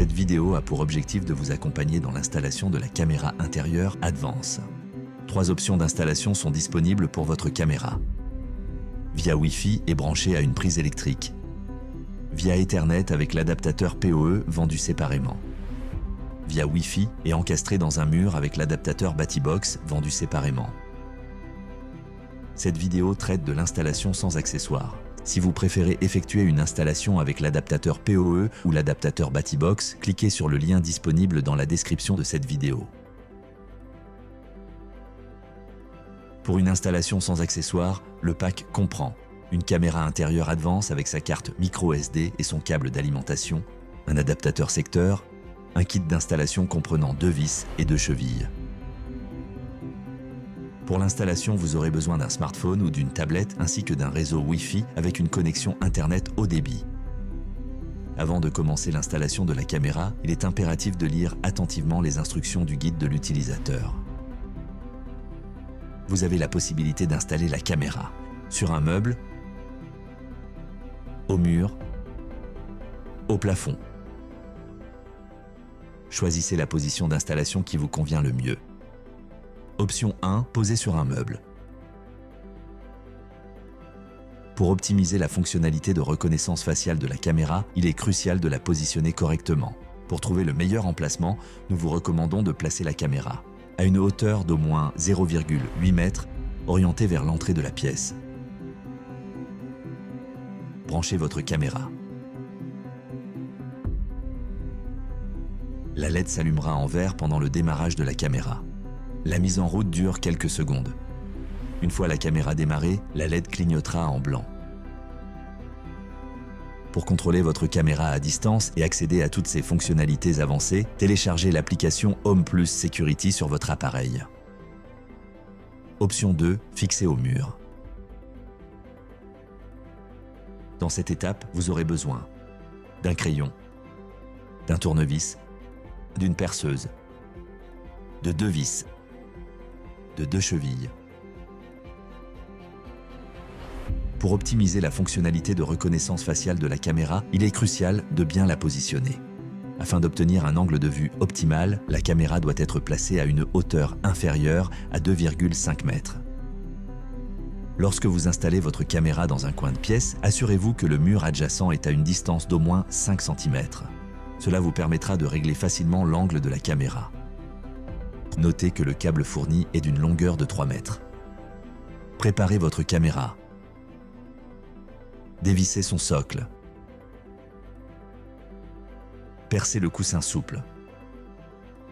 Cette vidéo a pour objectif de vous accompagner dans l'installation de la caméra intérieure Advance. 3 options d'installation sont disponibles pour votre caméra. Via Wi-Fi et branchée à une prise électrique. Via Ethernet avec l'adaptateur PoE vendu séparément. Via Wi-Fi et encastré dans un mur avec l'adaptateur BatiBox vendu séparément. Cette vidéo traite de l'installation sans accessoires. Si vous préférez effectuer une installation avec l'adaptateur PoE ou l'adaptateur BatiBox, cliquez sur le lien disponible dans la description de cette vidéo. Pour une installation sans accessoires, le pack comprend une caméra intérieure Advance avec sa carte micro-SD et son câble d'alimentation, un adaptateur secteur, un kit d'installation comprenant 2 vis et 2 chevilles. Pour l'installation, vous aurez besoin d'un smartphone ou d'une tablette ainsi que d'un réseau Wi-Fi avec une connexion Internet haut débit. Avant de commencer l'installation de la caméra, il est impératif de lire attentivement les instructions du guide de l'utilisateur. Vous avez la possibilité d'installer la caméra sur un meuble, au mur, au plafond. Choisissez la position d'installation qui vous convient le mieux. Option 1, poser sur un meuble. Pour optimiser la fonctionnalité de reconnaissance faciale de la caméra, il est crucial de la positionner correctement. Pour trouver le meilleur emplacement, nous vous recommandons de placer la caméra à une hauteur d'au moins 0,8 m, orientée vers l'entrée de la pièce. Branchez votre caméra. La LED s'allumera en vert pendant le démarrage de la caméra. La mise en route dure quelques secondes. Une fois la caméra démarrée, la LED clignotera en blanc. Pour contrôler votre caméra à distance et accéder à toutes ses fonctionnalités avancées, téléchargez l'application Home Plus Security sur votre appareil. Option 2, fixer au mur. Dans cette étape, vous aurez besoin d'un crayon, d'un tournevis, d'une perceuse, de 2 vis, de 2 chevilles. Pour optimiser la fonctionnalité de reconnaissance faciale de la caméra, il est crucial de bien la positionner. Afin d'obtenir un angle de vue optimal, la caméra doit être placée à une hauteur inférieure à 2,5 m. Lorsque vous installez votre caméra dans un coin de pièce, assurez-vous que le mur adjacent est à une distance d'au moins 5 cm. Cela vous permettra de régler facilement l'angle de la caméra. Notez que le câble fourni est d'une longueur de 3 mètres. Préparez votre caméra. Dévissez son socle. Percez le coussin souple.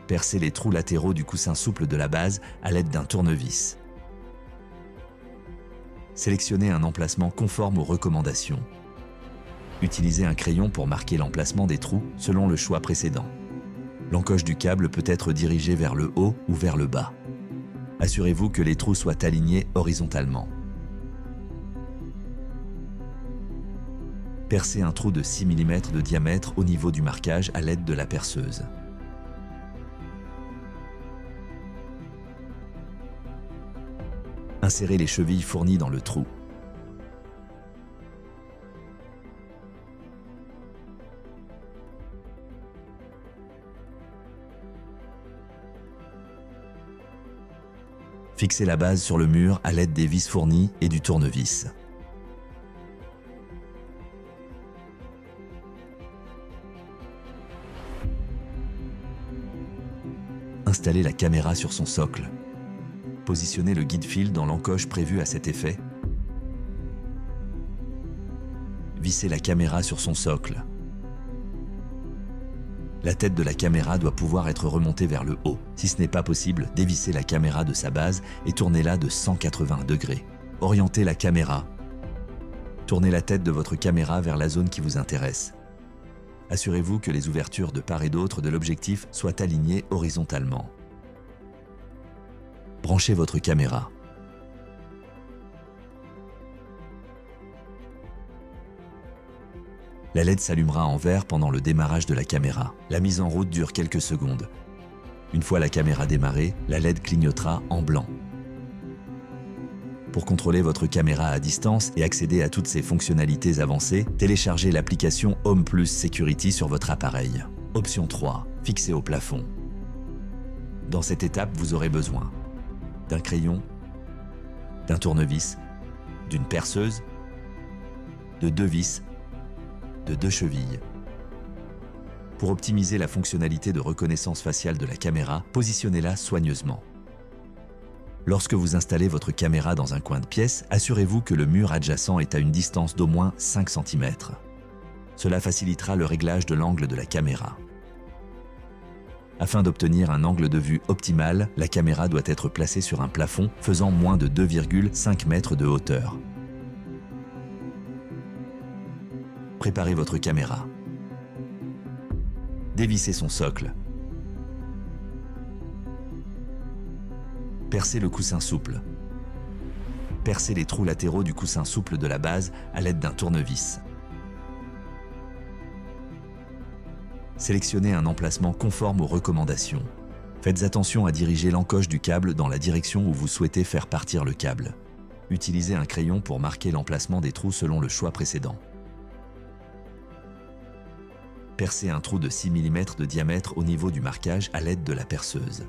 Percez les trous latéraux du coussin souple de la base à l'aide d'un tournevis. Sélectionnez un emplacement conforme aux recommandations. Utilisez un crayon pour marquer l'emplacement des trous selon le choix précédent. L'encoche du câble peut être dirigée vers le haut ou vers le bas. Assurez-vous que les trous soient alignés horizontalement. Percez un trou de 6 mm de diamètre au niveau du marquage à l'aide de la perceuse. Insérez les chevilles fournies dans le trou. Fixez la base sur le mur à l'aide des vis fournies et du tournevis. Installez la caméra sur son socle. Positionnez le guide-fil dans l'encoche prévue à cet effet. Vissez la caméra sur son socle. La tête de la caméra doit pouvoir être remontée vers le haut. Si ce n'est pas possible, dévissez la caméra de sa base et tournez-la de 180 degrés. Orientez la caméra. Tournez la tête de votre caméra vers la zone qui vous intéresse. Assurez-vous que les ouvertures de part et d'autre de l'objectif soient alignées horizontalement. Branchez votre caméra. La LED s'allumera en vert pendant le démarrage de la caméra. La mise en route dure quelques secondes. Une fois la caméra démarrée, la LED clignotera en blanc. Pour contrôler votre caméra à distance et accéder à toutes ses fonctionnalités avancées, téléchargez l'application Home Plus Security sur votre appareil. Option 3. Fixer au plafond. Dans cette étape, vous aurez besoin d'un crayon, d'un tournevis, d'une perceuse, de 2 vis, de 2 chevilles. Pour optimiser la fonctionnalité de reconnaissance faciale de la caméra, positionnez-la soigneusement. Lorsque vous installez votre caméra dans un coin de pièce, assurez-vous que le mur adjacent est à une distance d'au moins 5 cm. Cela facilitera le réglage de l'angle de la caméra. Afin d'obtenir un angle de vue optimal, la caméra doit être placée sur un plafond faisant moins de 2,5 mètres de hauteur. Préparez votre caméra. Dévissez son socle. Percez le coussin souple. Percez les trous latéraux du coussin souple de la base à l'aide d'un tournevis. Sélectionnez un emplacement conforme aux recommandations. Faites attention à diriger l'encoche du câble dans la direction où vous souhaitez faire partir le câble. Utilisez un crayon pour marquer l'emplacement des trous selon le choix précédent. Percez un trou de 6 mm de diamètre au niveau du marquage à l'aide de la perceuse.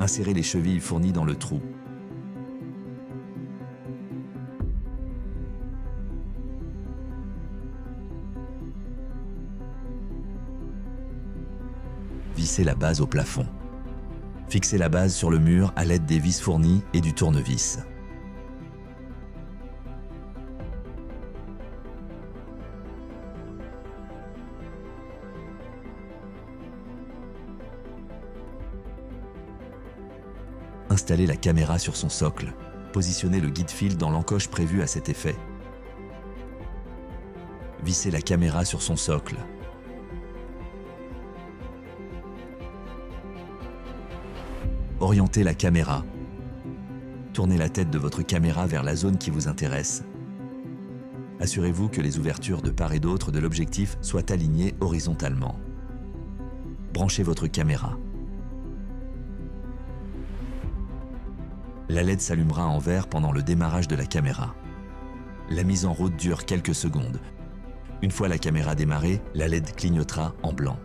Insérez les chevilles fournies dans le trou. Vissez la base au plafond. Fixez la base sur le mur à l'aide des vis fournies et du tournevis. Installez la caméra sur son socle. Positionnez le guide-fil dans l'encoche prévue à cet effet. Vissez la caméra sur son socle. Orientez la caméra. Tournez la tête de votre caméra vers la zone qui vous intéresse. Assurez-vous que les ouvertures de part et d'autre de l'objectif soient alignées horizontalement. Branchez votre caméra. La LED s'allumera en vert pendant le démarrage de la caméra. La mise en route dure quelques secondes. Une fois la caméra démarrée, la LED clignotera en blanc.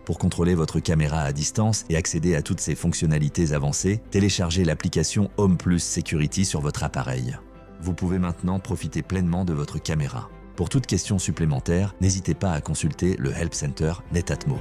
Pour contrôler votre caméra à distance et accéder à toutes ses fonctionnalités avancées, téléchargez l'application Home Plus Security sur votre appareil. Vous pouvez maintenant profiter pleinement de votre caméra. Pour toute question supplémentaire, n'hésitez pas à consulter le Help Center Netatmo.